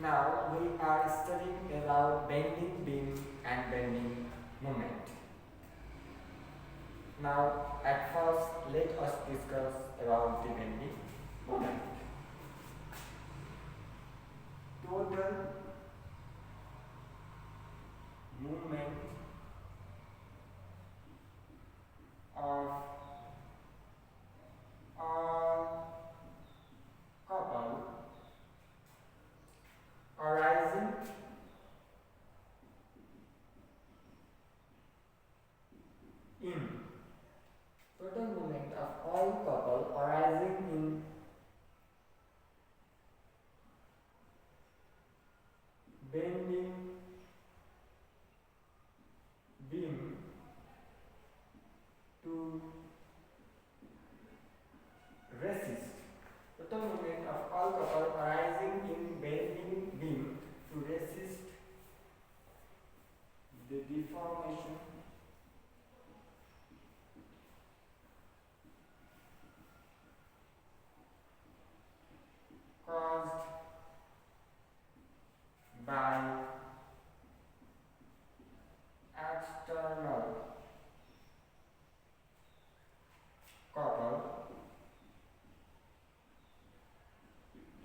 Now we are studying about bending beam and bending moment. Now at first let us discuss about the bending moment. Total movement of all couple arising in total movement of all couple arising in bending beam to resist. Total movement of all couple arising in bending beam to resist the deformation caused by external couple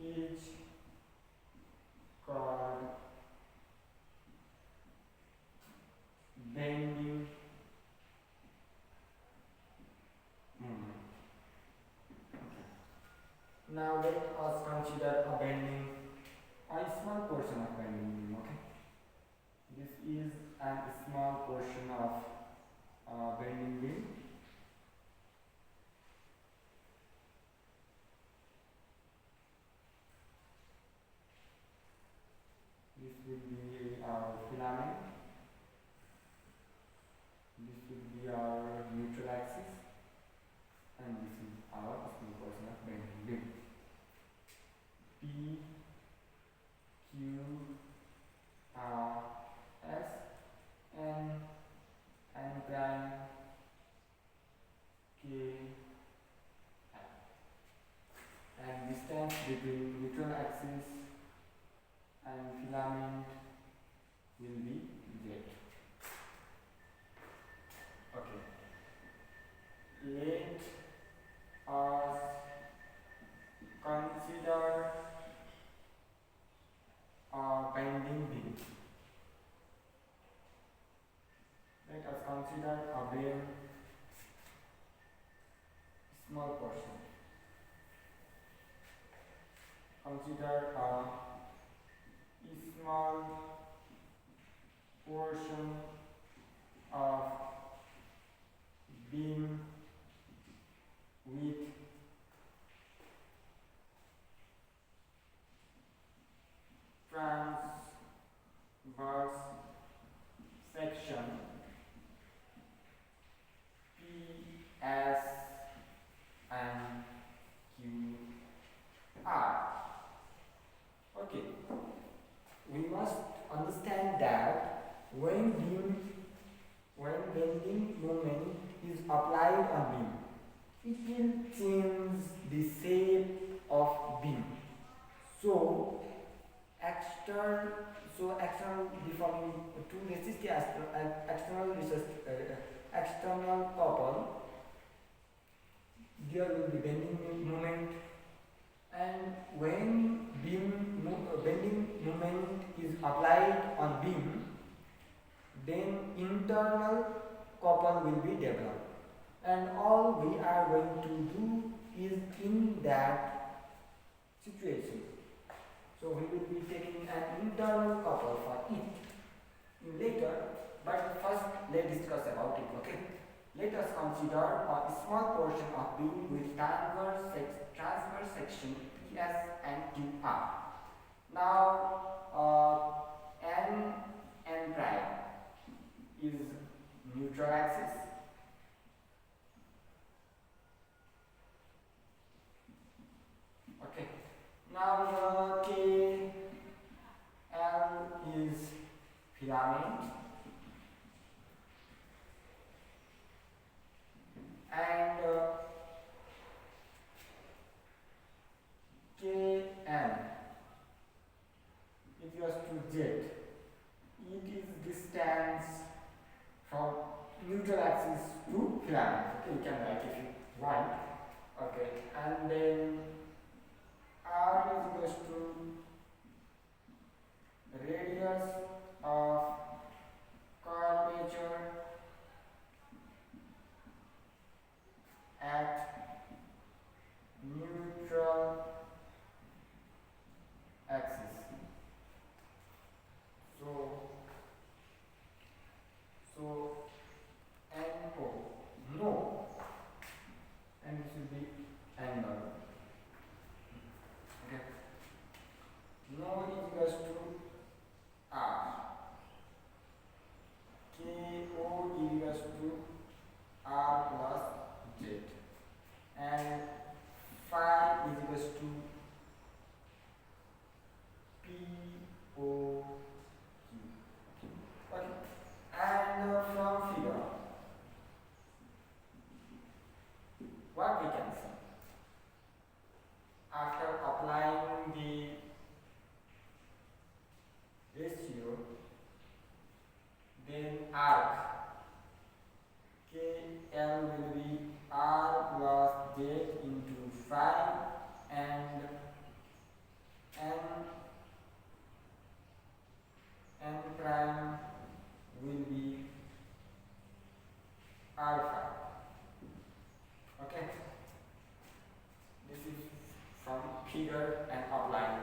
is called bending moment. Now let us consider a bending, a small portion of bending beam. Okay, this is a small portion of bending beam. This will be our filament. This will be our neutral axis, and this is our small portion of bending beam. P, Q, R, S, N prime, K, and distance between neutral axis and filament will be Z. Okay. Let us consider a bending beam. Let us consider a beam small portion. Consider a small portion of beam with transverse section P, S and Q, R. Okay, we must understand that when bending moment is applied on beam, it will change the shape of beam. So external deforming to resist the external couple, there will be bending moment, and when bending moment is applied on beam, then internal couple will be developed, and all we are going to do is in that situation. So we will be taking an internal couple for it later, but first let's discuss about it. Okay, let us consider a small portion of beam with transverse section PS and QR. Now N prime is neutral axis. Okay. Now K L is filament, and Kn if you want. Okay, and then r is equals to radius of curvature at neutral axis. So NO, no, and this will be angle. Okay. No is equals to R. KO is equals to R plus Z. And phi is equals to POQ. Okay. And from figure, what we can see after applying the ratio, then arc KL will be R plus Z into phi, and N prime will be alpha. Okay, this is from figure and outline.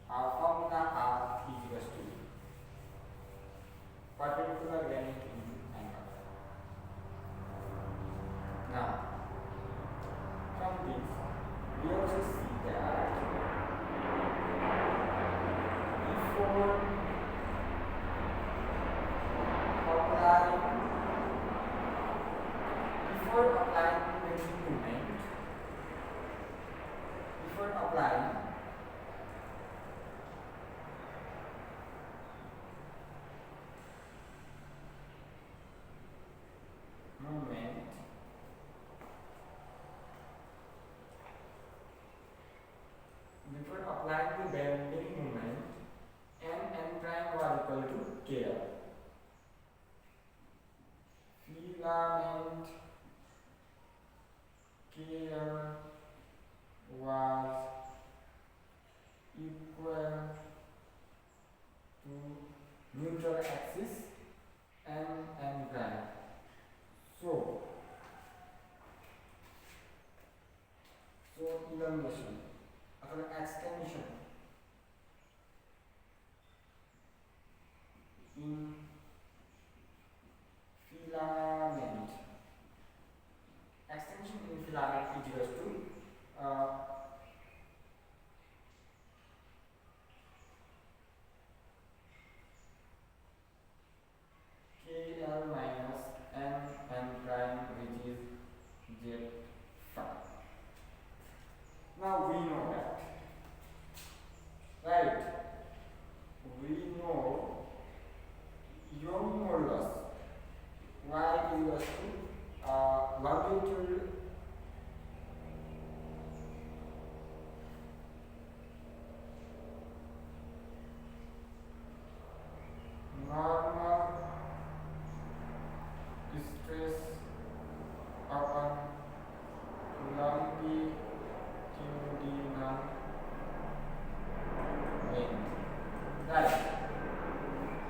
Our formula R is equals to perpendicular length into angle. Now, from this, we also see that before applying bending moment, before applying the bending moment, N prime was equal to KL. Filament KL was equal to neutral axis N prime. So elongation or extension in filament. Extension in filament is equals to KL minus N prime, which is Z phi. Now we know that, right? We know Young modulus y is equals to longitude normal stress upon longitudinal length. Right.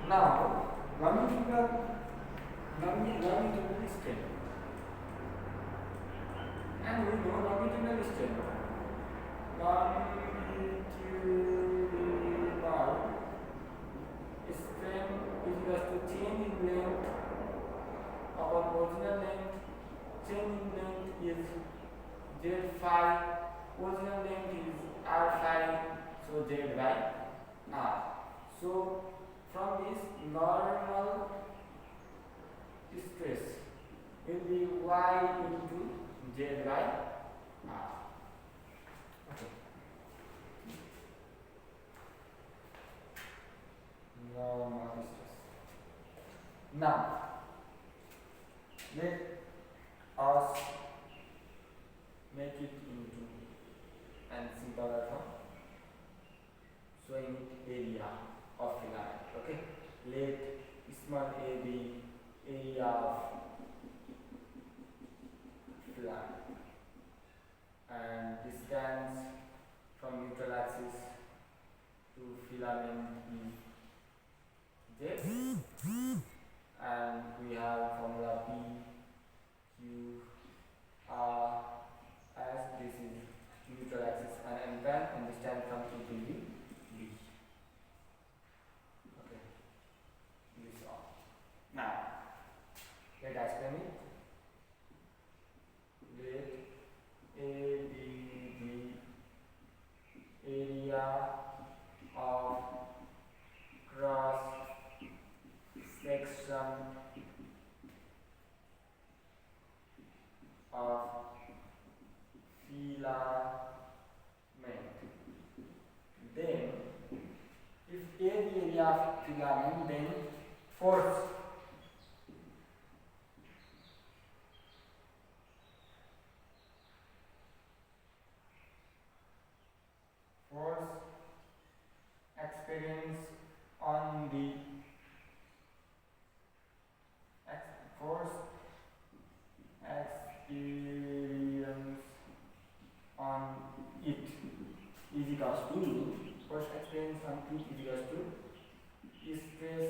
Now, longitudinal strain, and we know longitudinal strain. Longitudinal strain is equals to change in length upon original length. Change in length is Z phi, original length is R phi, so Z by R. So from this, normal stress will be Y into Z by R. Okay. Normal stress. Now, let us make it into an simpler form, showing area of filament. Okay, let small a be area of area of filament, then force experience on the force experience on it is equals to force experience on it is equals to stress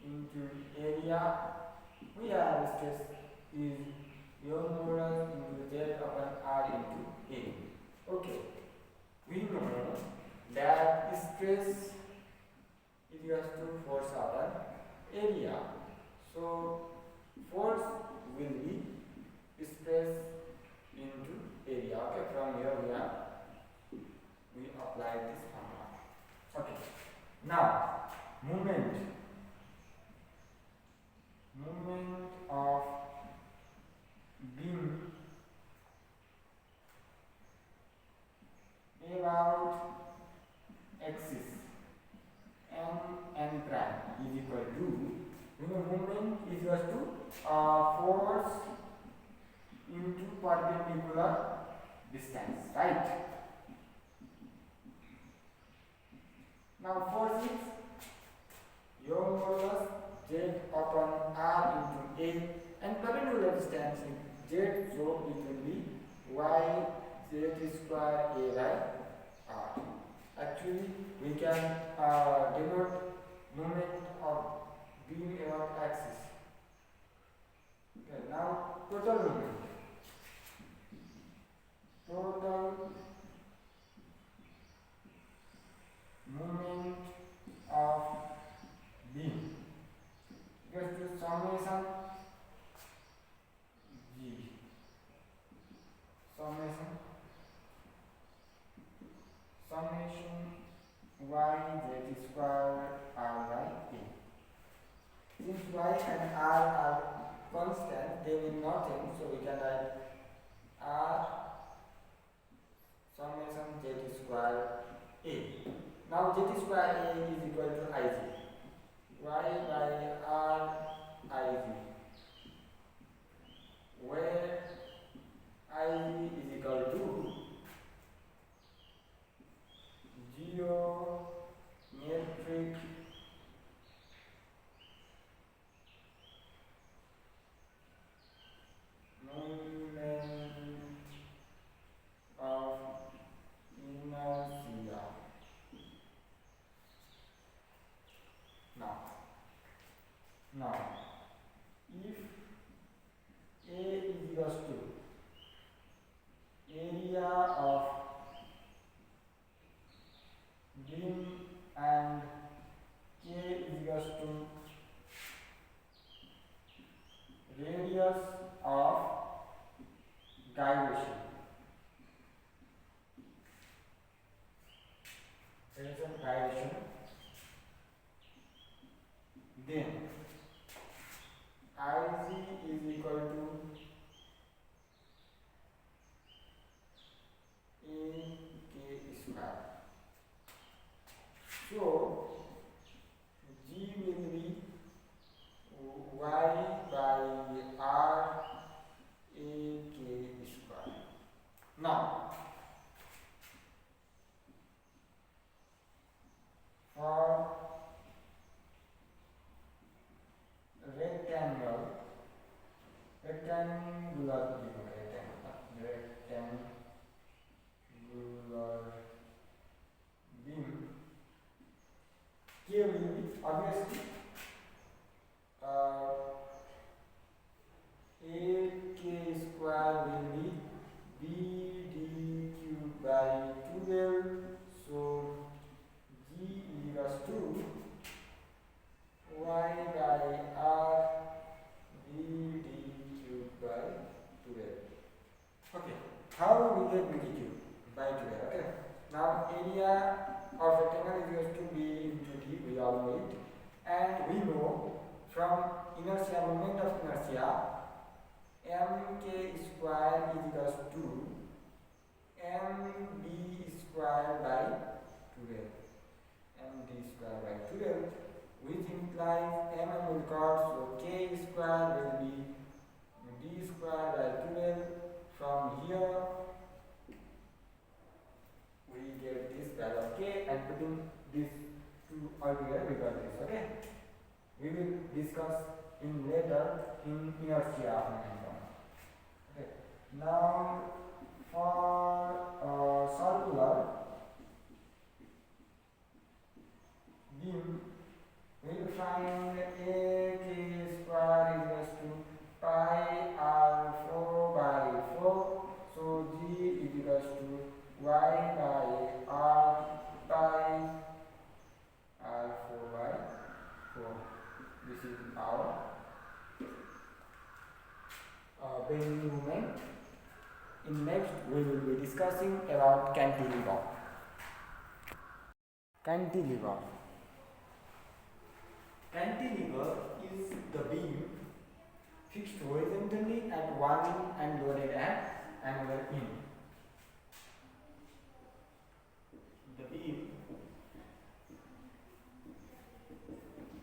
into area. We have stress is Young modulus into Z upon R into A. Okay, we know that stress is equals to force upon area. So force will be stress into area. Okay, from here we apply this formula. Okay, now movement of beam about axis n prime is equal to, movement is equal to force into perpendicular distance, right? Now force is Young modulus Z upon R into A, and perpendicular distance in Z, so it will be y Z square A by R. Actually, we can denote moment of beam along axis. Okay, now total moment. Total moment of beam equals to summation G, summation y Z square R by A. Since y and R are constant, they mean nothing, so we can write R summation Z square A. Now Z square A is equal to Ig. Y by R Ig, where Ig is equal to geometric moment of inertia. Now, if A is equals to area of beam and K is equals to radius of gyration. Then Ig is equal to AK square. So G will be y by R AK square. Now for rectangular beam, K will be obviously AK square will be BD cubed by 12. So G is equals to y by R BD cubed by 12. Okay, how we get BD cubed by 12? Okay, now area of rectangle is equals to B into D, we all know it, and we know from inertia, moment of inertia, mk square is equals to mb square by 12, mt square by 12, which implies mm will cut, so k square will be d square by 12. From here we get this value of k, and putting this two all together we got this. Okay, we will discuss in later in inertia of momentum. Okay, now for circular beam, we will find a k square is equals to pi r4 by 4. So g is equals to y by r pi r4 by 4. This is our bending moment. In next, we will be discussing about cantilever. Cantilever. Cantilever is the beam fixed horizontally at one end and loaded at another end. The beam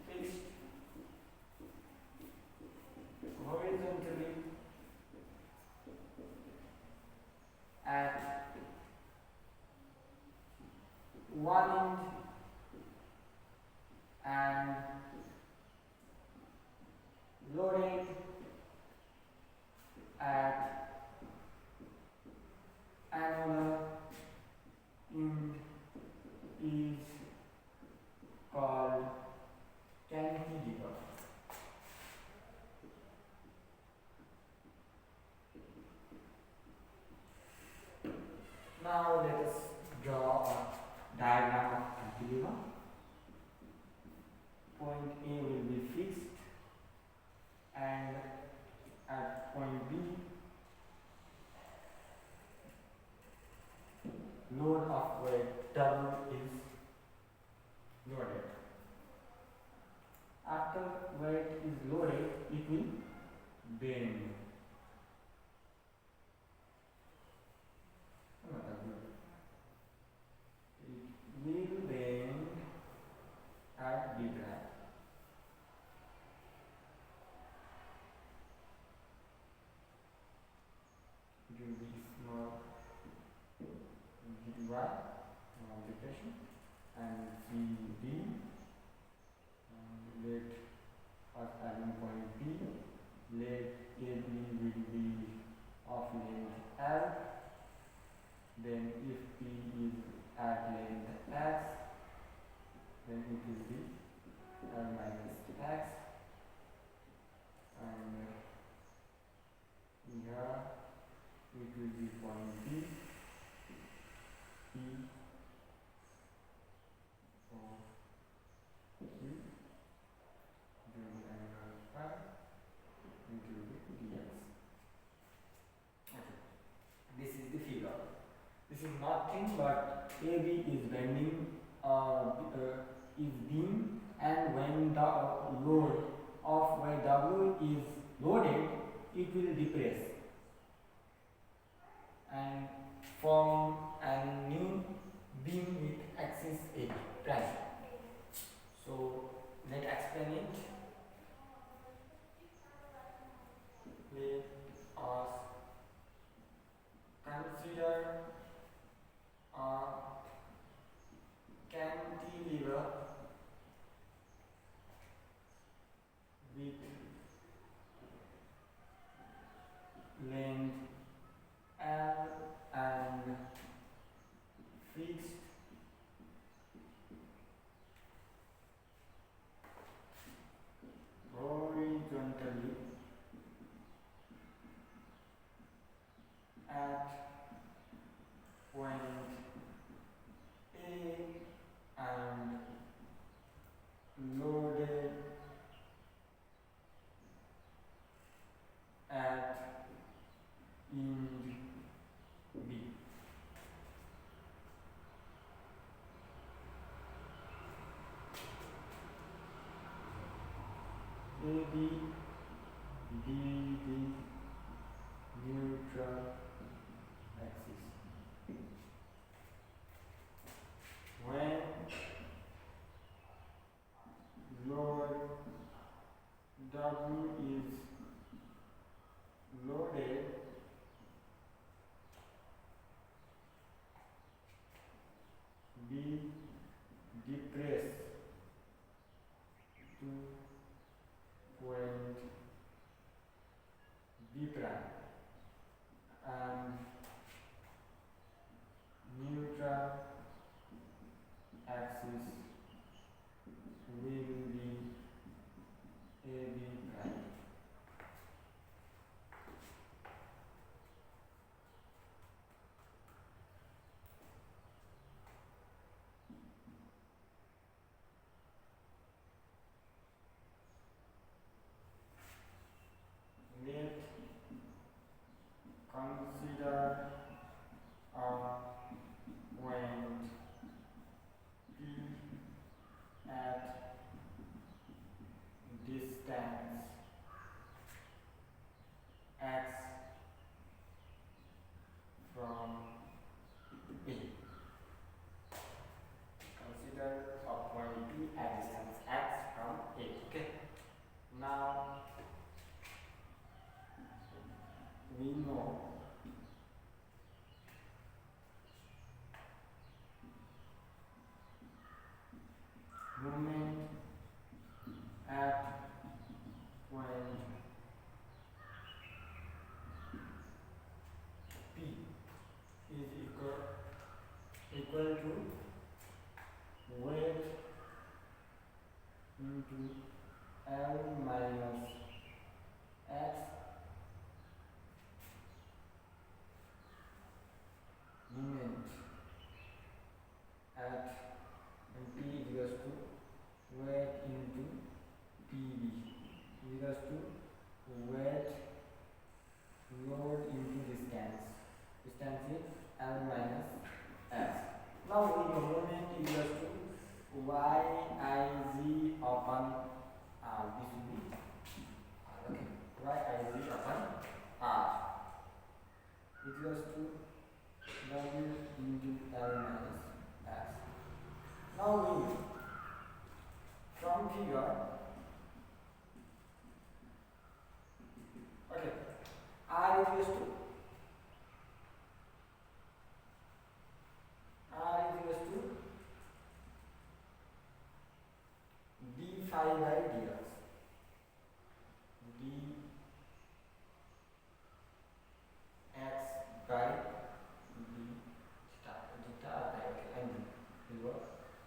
fixed horizontally at one end and loaded at another end is called cantilever. Now let us draw a diagram of cantilever. Point A will be fixed, and at point B, load of weight W is loaded. After weight is loaded, it will bend. It will bend at B drive. It will be small dy depression and CD, let us having point B, let AB will be of length L. Then if P is at length x, then it will be L minus x, and here it will be point B, P, O, Q, it will be angle phi, it will be dx. Okay, this is the figure. This is nothing but AB is bending, is beam, and when the load of where W is loaded, it will depress and form a new beam with axis AB prime. So let's explain it. Let us consider a cantilever with length L and fixed horizontally at point A and loaded at end B. AB, DD, neutral axis. When equal to weight into L minus x moment at t is equals to weight into PV is equals to weight load into distance. Distance is L minus x. Now the moment is equals to YIZ upon R. This will be R. Okay. YIZ upon R is equals to W into L minus x. Now we from figure, okay, R is equals to d phi by dx. Dx by d theta. Theta okay, and will work.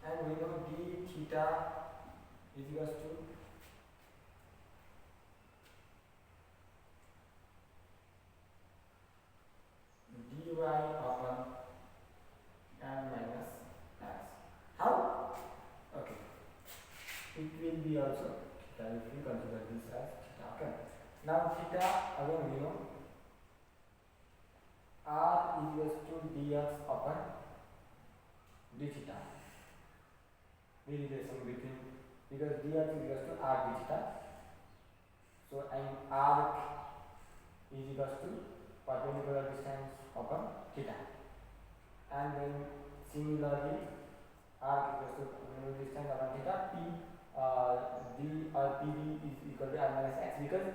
And we know d theta is equals to dy upon L minus x. How? Okay. It will be also theta if we consider this as theta. Okay. Now theta again we know r is equals to dx upon d theta. The relation between, because dx is equals to r d theta. So an arc is equals to perpendicular distance upon theta. And then similarly arc is equals to perpendicular distance upon theta. D or PD is equal to r minus x, because it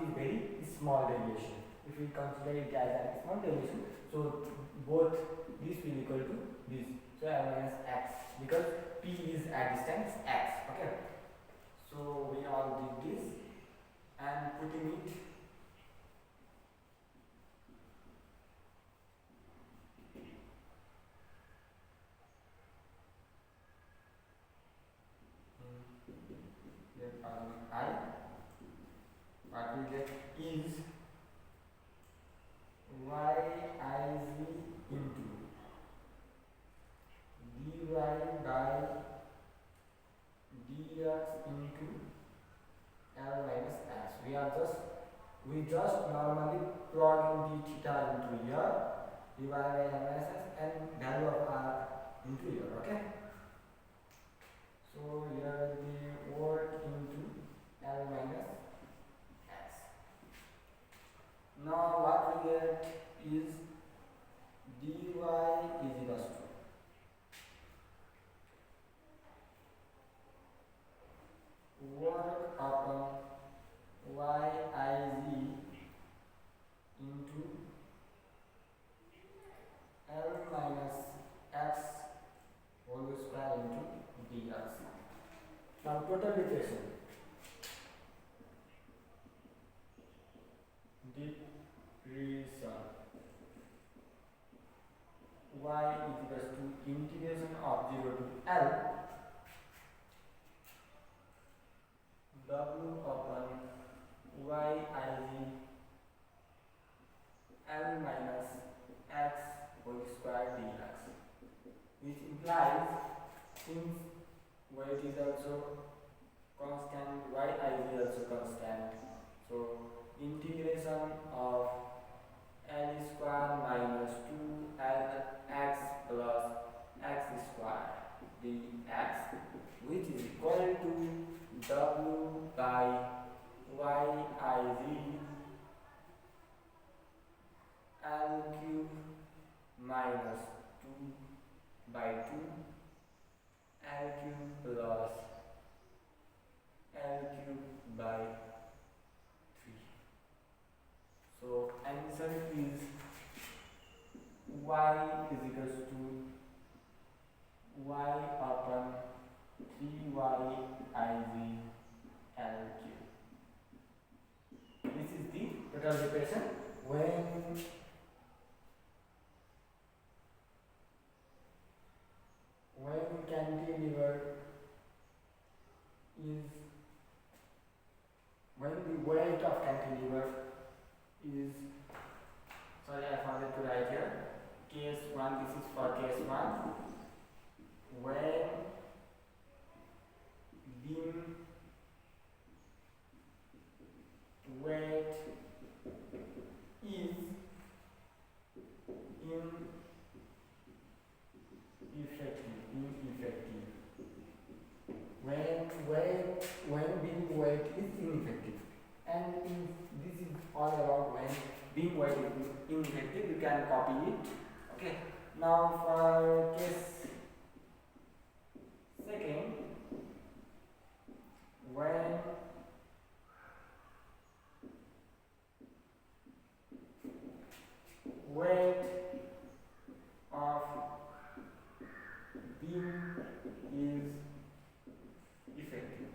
is very small deviation. If we consider it as a small deviation, so both this will equal to this. So r minus x, because p is at distance x. Okay. So we all did this and putting it what we get is YIZ into dy by dx into L minus x. We just normally plug in d theta into here, dy by L minus x, and value of r into here. Okay. So here will be volt into L minus x. Now what we get is dy is equals to work upon YIZ into L minus x whole square into dx. Now total differentiation. Y is equals to integration of 0 to L W upon YIZ L minus x whole square dx, which implies, since weight is also constant, YIZ also constant, so integration of L square minus 2Lx plus x square dx, which is equal to W by YIZ L cube minus 2 by 2 L cube plus L cube by 3. So answer is y is equals to y upon 3YIZ L cube. This is the total equation when to write here case 1. This is for case 1. When beam weight is ineffective. When beam weight is ineffective, and this is all about when beam weight is ineffective. You can copy it. Okay. Now for case 2, when weight of beam is effective.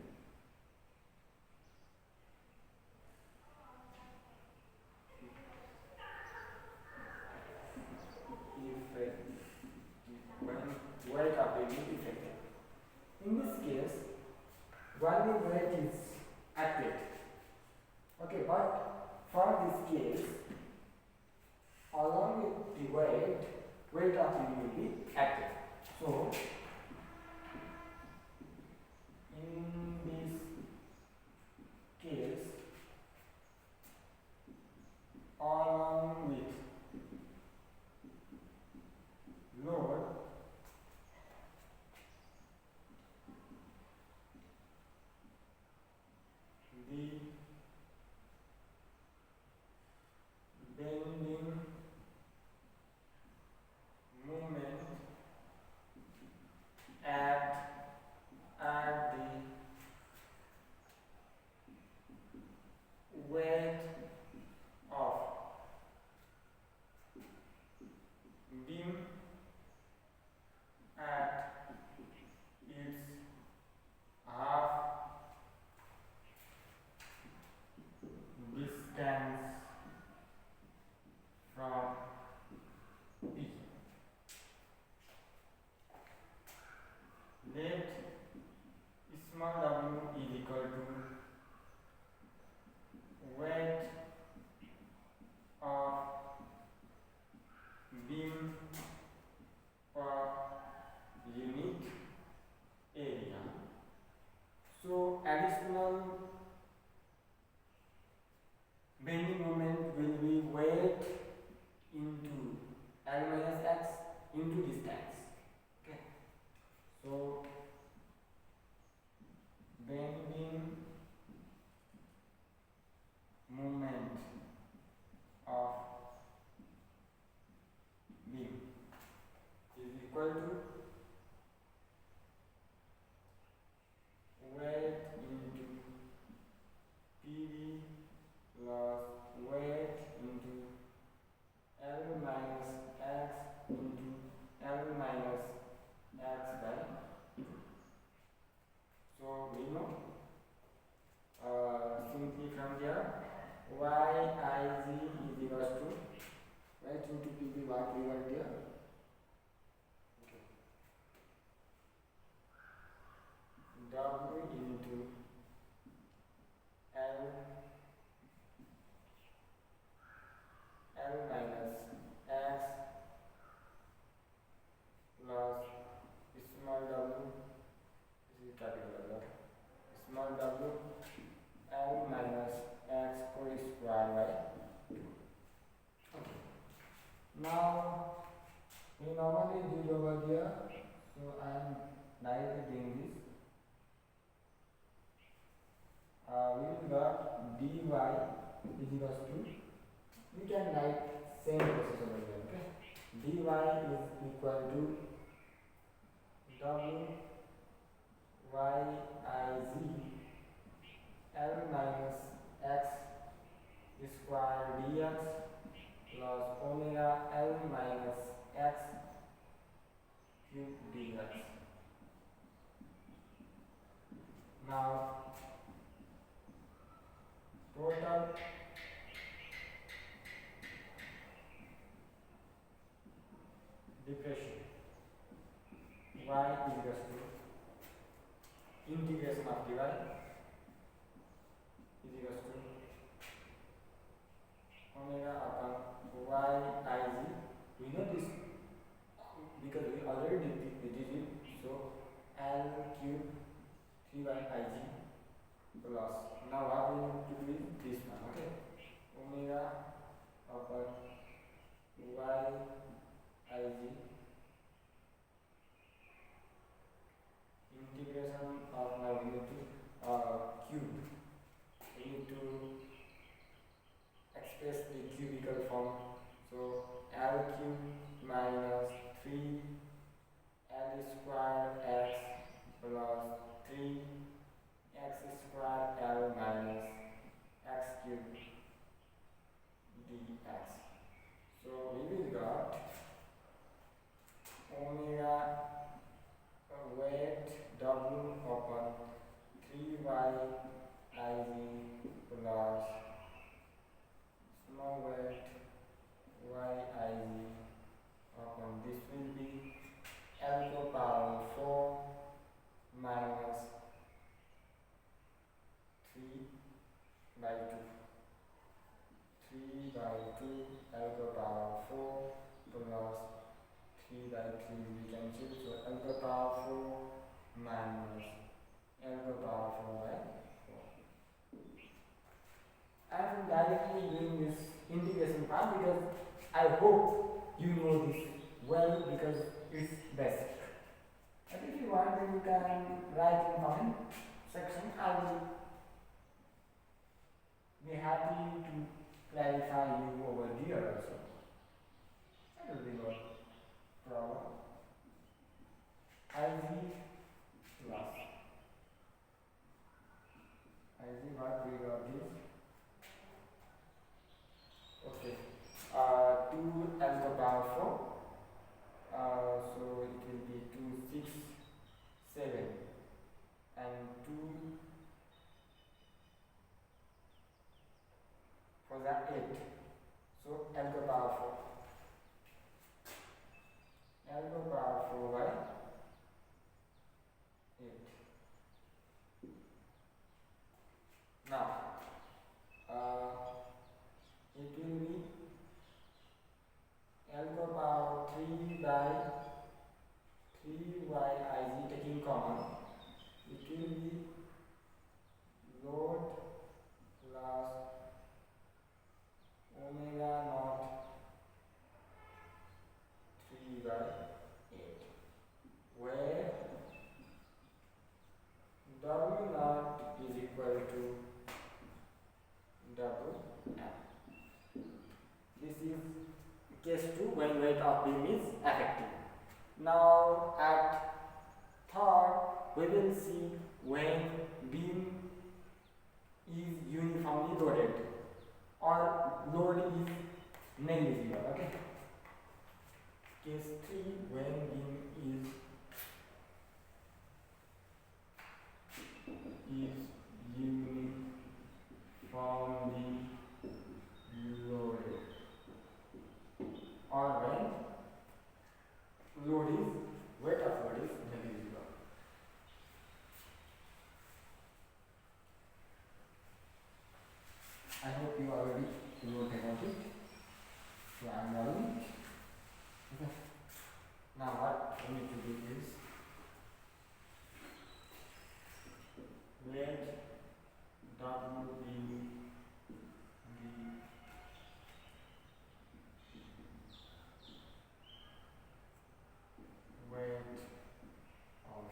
When weight of beam is effective. In this case, one weight is acted. Okay, but for this case, along with the weight of beam will be acted. So in this case, along with load, the bending moment at the weight of beam at its half distance from P. Let small w is equal to weight of beam per unit area. So additional bending moment will be weight into L minus x into distance. Okay. So bending moment of beam is equal to weight into PV plus weight into L minus x into L minus x by 2. So we know simply from here YIG is equals to weight into PV, what we got here. Okay. W into L minus x plus small w, this is capital L, small w L minus x whole square by 2. Okay. Now we normally did over here, so I am directly doing this. We will got dy is equals to, we can write same process over here. Okay, dy is equal to w yig L minus x square dx plus omega L minus x cube dx. Now total depression y is equals to integration of dy is equals to omega upon yig We know this because we already did it. So L cube 3 by Ig plus. Now what we need to do is this one. Okay. Omega upon y Ig integration of, now we need to cube. We need to express the cubical form. So L cube minus 3 L square x plus 3 x square L minus x cube dx. So we will got omega weight w upon 3y Ig plus small weight yig upon this will be L to the power 4 minus 3 by 2. 3 by 2 L to the power 4 plus 3 by 3 we can choose. So L to the power 4 minus L to the power 4 by 4. I am directly doing this integration part because I hope you know this well because it's basic. But if you want, then you can write in comment section. I will be happy to clarify you over here also. That will be no problem. Ig plus Ig, what we got is okay. 2 L to the power 4. So it will be 2, 6, 7 and 2 for the 8. So L to the power 4. L to the power 4 by 8. Now it will be L to the power 3 by 3y Ig taking common. It will be load plus omega naught 3 by 8, where W naught is equal to W m. This is case 2 when weight of beam is effective. Now at third we will see when beam is uniformly loaded or load is negligible. Okay. Case 3 when beam is uniformly loaded or when load is weight of load is negligible. I hope you already wrote about it. So I am running. Okay. Now what we need to do is let W be the weight of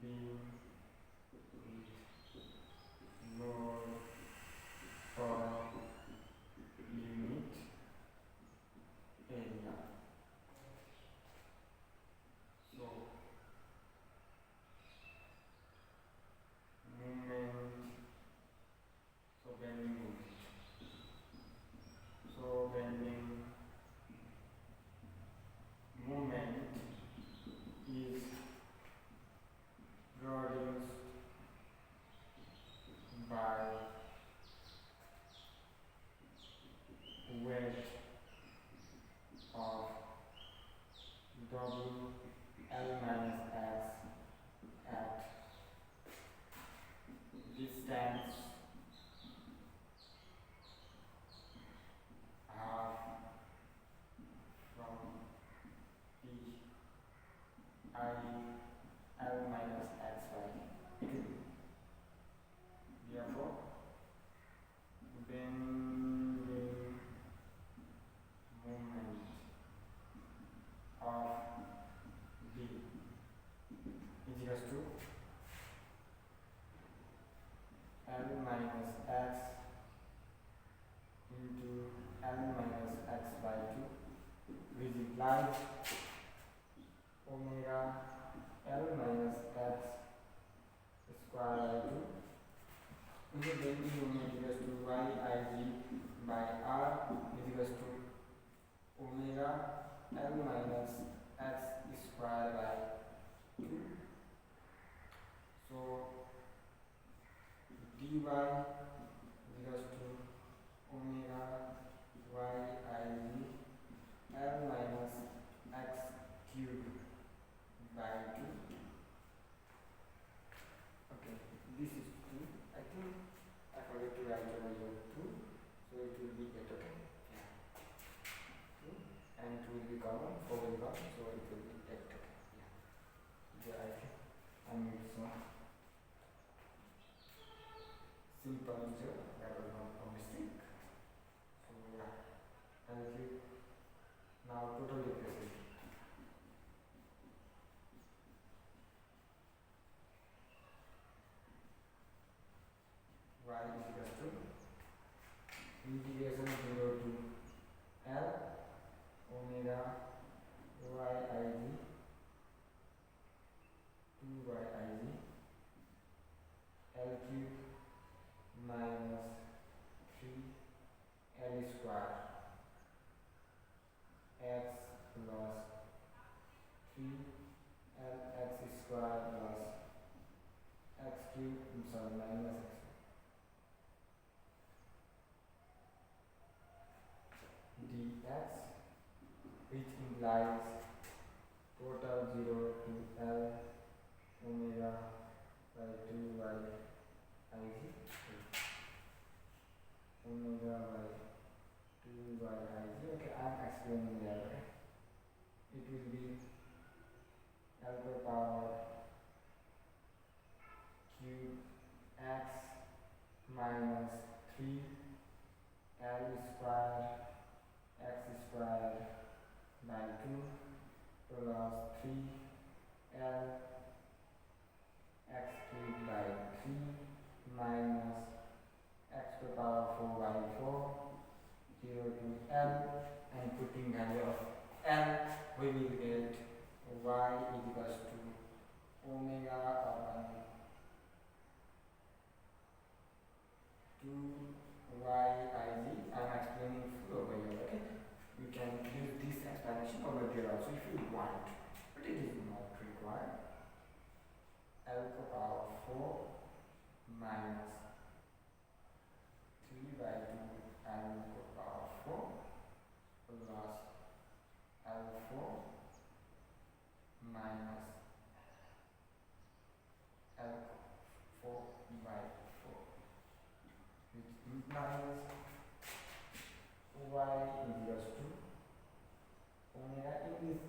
beam with load per unit area. So moment, so bending moment. So bending moment is produced by weight of W L minus S at distance half by 2, which implies omega L minus x square by 2, which is bending moment equals to y I g by r is equals to omega L minus x square by 2. So dy is equals to omega y I g L minus x cubed by 2. Okay, this is 2. I think I forgot to write over here 2, so it will be 8. Okay, yeah, 2 and 2 will be common, 4 will be common, so it will be 8. Okay, yeah, yeah, I think I made some simple joke, that was not a mistake. So yeah, thank you. Now total differentiation. Y is equals to integration 0 to L omega y I g 2 y I g L cube minus 3 L square x plus 3 L x square plus x cube, minus x dx, which implies total 0 to L omega by 2 y I g omega by 2 y I g. Okay, I am explaining that. Okay, it will be L to the power cube x minus 3 L square x square by 2 plus 3 L x cubed by 3 minus x to the power 4 by 4 0 to L, and putting value of L, we will get y is equals to omega upon 2 y I g. I am explaining full over here. Okay, you can use this explanation over there also if you want, but it is not required. L to the power 4 minus 3 by 2 L to the power 4 plus L4 minus L4 by 4, which implies y is equals to omega. In this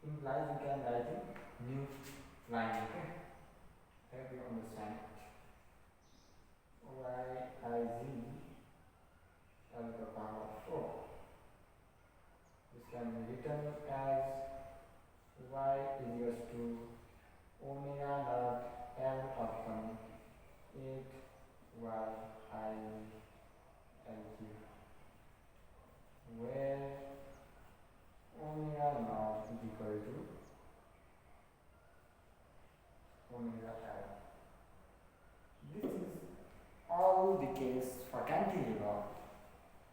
implies you can write in new line. Okay, have you understand it? Y I z L to the power 4. This can be written as y is equals to omega naught L upon 8 y I L cube, where omega naught is equal to omega L. This is all the case for cantilever.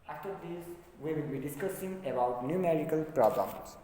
After this, we will be discussing about numerical problems.